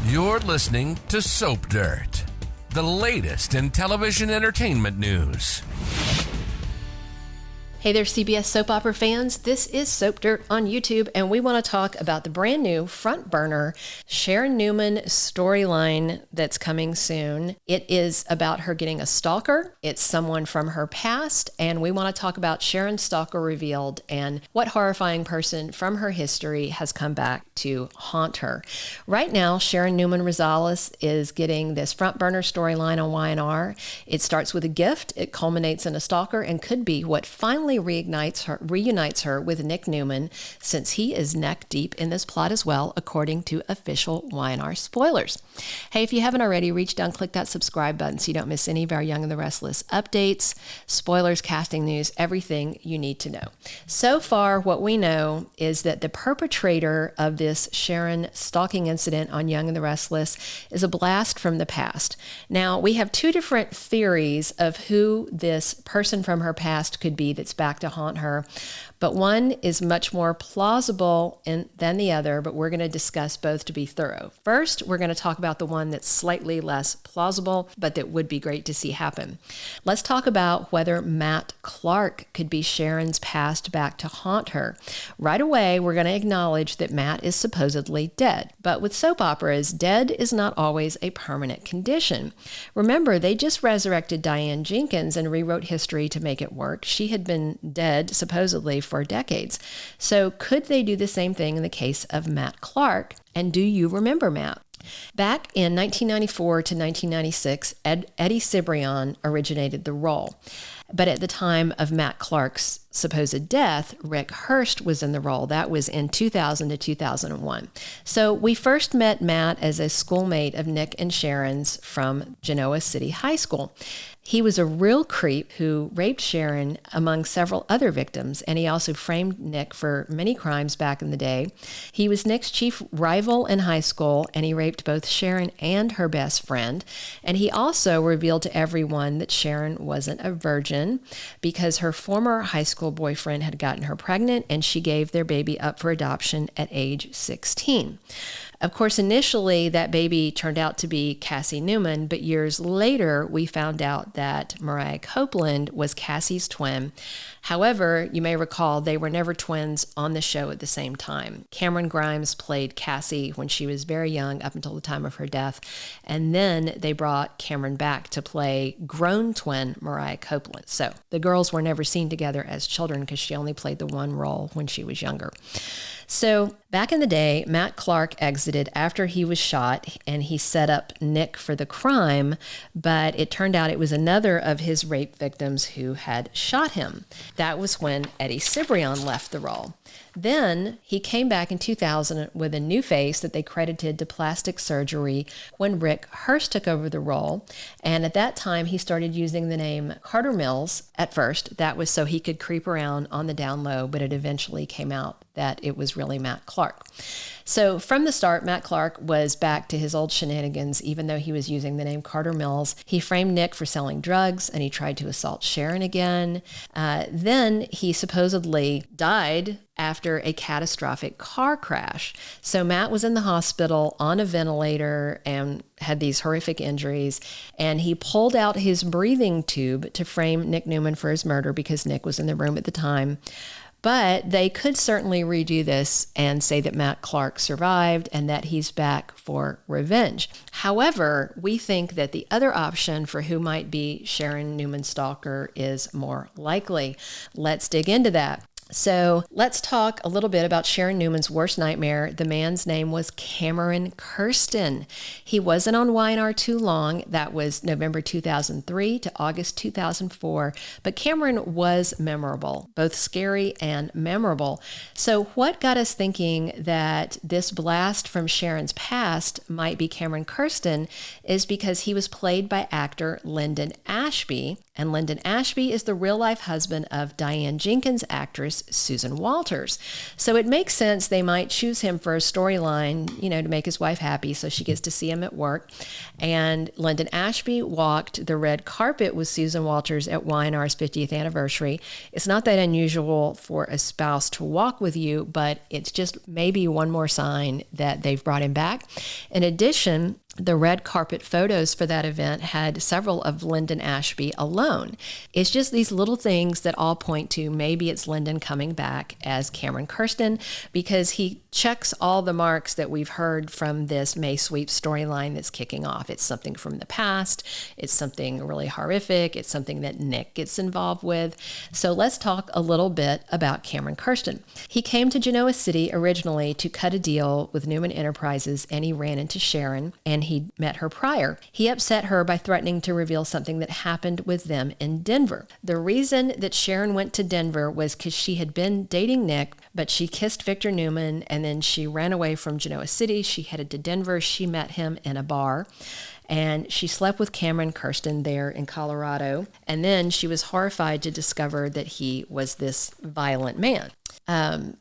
You're listening to Soap Dirt, the latest in television entertainment news. Hey there, CBS soap opera fans. This is Soap Dirt on YouTube, and we want to talk about the brand new front burner Sharon Newman storyline that's coming soon. It is about her getting a stalker. It's someone from her past, and we want to talk about Sharon's stalker revealed and what horrifying person from her history has come back to haunt her. Right now, Sharon Newman Rosales is getting this front burner storyline on Y&R. It starts with a gift, it culminates in a stalker, and could be what finally reunites her with Nick Newman, since he is neck deep in this plot as well, according to official Y&R spoilers. Hey, if you haven't already, reach down, click that subscribe button so you don't miss any of our Young and the Restless updates, spoilers, casting news, everything you need to know. So far, what we know is that the perpetrator of this Sharon stalking incident on Young and the Restless is a blast from the past. Now, we have two different theories of who this person from her past could be that's back to haunt her, but one is much more plausible than the other, but we're going to discuss both to be thorough. First, we're going to talk about the one that's slightly less plausible, but that would be great to see happen. Let's talk about whether Matt Clark could be Sharon's past back to haunt her. Right away, we're going to acknowledge that Matt is supposedly dead, but with soap operas, dead is not always a permanent condition. Remember, they just resurrected Diane Jenkins and rewrote history to make it work. She had been dead, supposedly, for decades. So could they do the same thing in the case of Matt Clark? And do you remember Matt? Back in 1994 to 1996, Eddie Cibrian originated the role. But at the time of Matt Clark's supposed death, Rick Hurst was in the role. That was in 2000 to 2001. So we first met Matt as a schoolmate of Nick and Sharon's from Genoa City High School. He was a real creep who raped Sharon among several other victims, and he also framed Nick for many crimes back in the day. He was Nick's chief rival in high school, and he raped both Sharon and her best friend. And he also revealed to everyone that Sharon wasn't a virgin because her former high school boyfriend had gotten her pregnant, and she gave their baby up for adoption at age 16. Of course, initially, that baby turned out to be Cassie Newman, but years later, we found out that Mariah Copeland was Cassie's twin. However, you may recall they were never twins on the show at the same time. Cameron Grimes played Cassie when she was very young, up until the time of her death, and then they brought Cameron back to play grown twin Mariah Copeland. So the girls were never seen together as children because she only played the one role when she was younger. So back in the day, Matt Clark exited after he was shot, and he set up Nick for the crime, but it turned out it was another of his rape victims who had shot him. That was when Eddie Cibrian left the role. Then he came back in 2000 with a new face that they credited to plastic surgery when Rick Hurst took over the role. And at that time, he started using the name Carter Mills at first. That was so he could creep around on the down low, but it eventually came out that it was really Matt Clark. So from the start, Matt Clark was back to his old shenanigans, even though he was using the name Carter Mills. He framed Nick for selling drugs, and he tried to assault Sharon again. Then he supposedly died after a catastrophic car crash. So Matt was in the hospital on a ventilator and had these horrific injuries, and he pulled out his breathing tube to frame Nick Newman for his murder because Nick was in the room at the time. But they could certainly redo this and say that Matt Clark survived and that he's back for revenge. However, we think that the other option for who might be Sharon Newman's stalker is more likely. Let's dig into that. So let's talk a little bit about Sharon Newman's worst nightmare. The man's name was Cameron Kirsten. He wasn't on Y&R too long. That was November 2003 to August 2004. But Cameron was memorable, both scary and memorable. So what got us thinking that this blast from Sharon's past might be Cameron Kirsten is because he was played by actor Linden Ashby. And Linden Ashby is the real-life husband of Diane Jenkins' actress stars Susan Walters. So it makes sense they might choose him for a storyline, to make his wife happy so she gets to see him at work. And Linden Ashby walked the red carpet with Susan Walters at Y&R's 50th anniversary. It's not that unusual for a spouse to walk with you, but it's just maybe one more sign that they've brought him back. In addition, the red carpet photos for that event had several of Linden Ashby alone. It's just these little things that all point to maybe it's Linden coming back as Cameron Kirsten, because he checks all the marks that we've heard from this May Sweep storyline that's kicking off. It's something from the past. It's something really horrific. It's something that Nick gets involved with. So let's talk a little bit about Cameron Kirsten. He came to Genoa City originally to cut a deal with Newman Enterprises, and he ran into Sharon, and he'd met her prior. He upset her by threatening to reveal something that happened with them in Denver. The reason that Sharon went to Denver was because she had been dating Nick, but she kissed Victor Newman, and then she ran away from Genoa City. She headed to Denver. She met him in a bar, and she slept with Cameron Kirsten there in Colorado. And then she was horrified to discover that he was this violent man.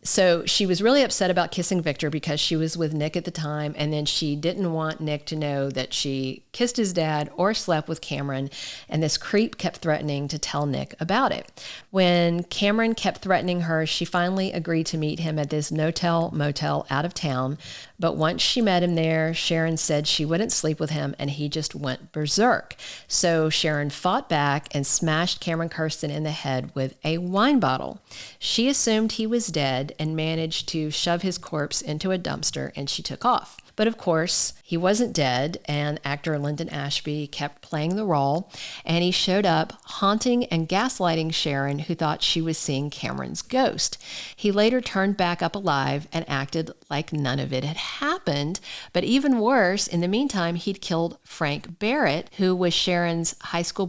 So she was really upset about kissing Victor because she was with Nick at the time, and then she didn't want Nick to know that she kissed his dad or slept with Cameron, and this creep kept threatening to tell Nick about it. When Cameron kept threatening her, she finally agreed to meet him at this no-tell motel out of town, but once she met him there, Sharon said she wouldn't sleep with him, and he just went berserk. So Sharon fought back and smashed Cameron Kirsten in the head with a wine bottle. She assumed he was dead and managed to shove his corpse into a dumpster, and she took off. But of course, he wasn't dead, and actor Linden Ashby kept playing the role, and he showed up haunting and gaslighting Sharon, who thought she was seeing Cameron's ghost. He later turned back up alive and acted like none of it had happened, but even worse, in the meantime, he'd killed Frank Barrett, who was Sharon's first high school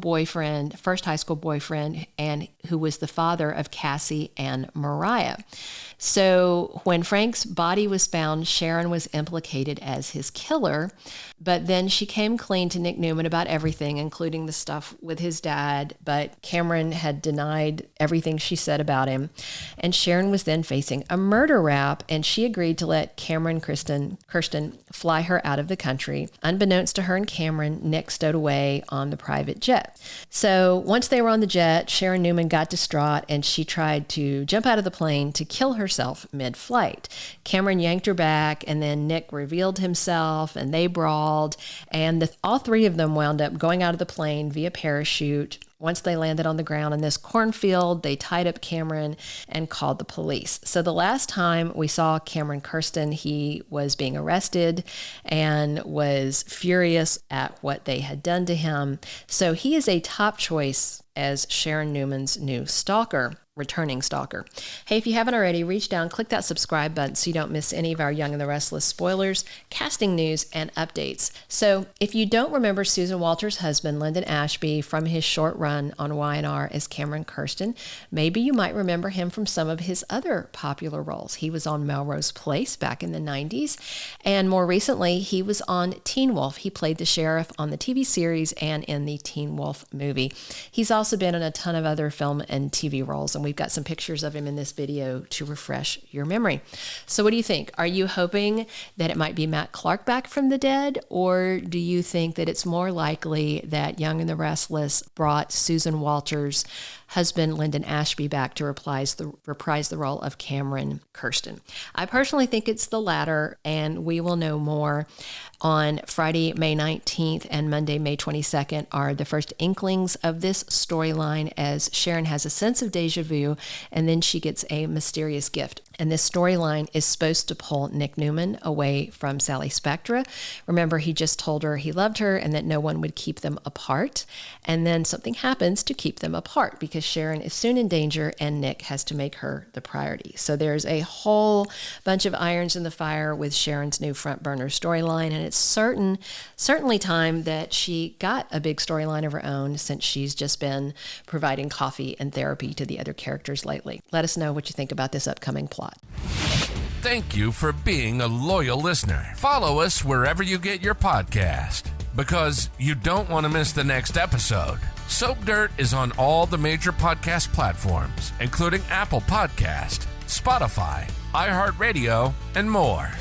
boyfriend, and who was the father of Cassie and Mariah. So when Frank's body was found, Sharon was implicated as his killer, but then she came clean to Nick Newman about everything, including the stuff with his dad, but Cameron had denied everything she said about him, and Sharon was then facing a murder rap, and she agreed to let Cameron Kirsten fly her out of the country. Unbeknownst to her and Cameron, Nick stowed away on the private jet. So once they were on the jet, Sharon Newman got distraught, and she tried to jump out of the plane to kill herself mid-flight. Cameron yanked her back, and then Nick revealed himself, and they brawled, and all three of them wound up going out of the plane via parachute. Once they landed on the ground in this cornfield, they tied up Cameron and called the police. So the last time we saw Cameron Kirsten, he was being arrested and was furious at what they had done to him. So he is a top choice as Sharon Newman's new stalker. Returning stalker. Hey, if you haven't already, reach down, click that subscribe button so you don't miss any of our Young and the Restless spoilers, casting news, and updates. So if you don't remember Susan Walters' husband, Linden Ashby, from his short run on Y&R as Cameron Kirsten, maybe you might remember him from some of his other popular roles. He was on Melrose Place back in the 90s, and more recently, he was on Teen Wolf. He played the sheriff on the TV series and in the Teen Wolf movie. He's also been in a ton of other film and TV roles, and we've got some pictures of him in this video to refresh your memory. So what do you think? Are you hoping that it might be Matt Clark back from the dead, or do you think that it's more likely that Young and the Restless brought Susan Walters' husband, Linden Ashby, back to reprise the role of Cameron Kirsten? I personally think it's the latter, and we will know more on Friday, May 19th and Monday, May 22nd are the first inklings of this storyline as Sharon has a sense of deja vu, and then she gets a mysterious gift. And this storyline is supposed to pull Nick Newman away from Sally Spectra. Remember, he just told her he loved her and that no one would keep them apart. And then something happens to keep them apart because Sharon is soon in danger and Nick has to make her the priority. So there's a whole bunch of irons in the fire with Sharon's new front burner storyline. And it's certainly time that she got a big storyline of her own, since she's just been providing coffee and therapy to the other characters lately. Let us know what you think about this upcoming plot. Thank you for being a loyal listener. Follow us wherever you get your podcast, because you don't want to miss the next episode. Soap Dirt is on all the major podcast platforms, including Apple Podcast, Spotify, iHeartRadio, and more.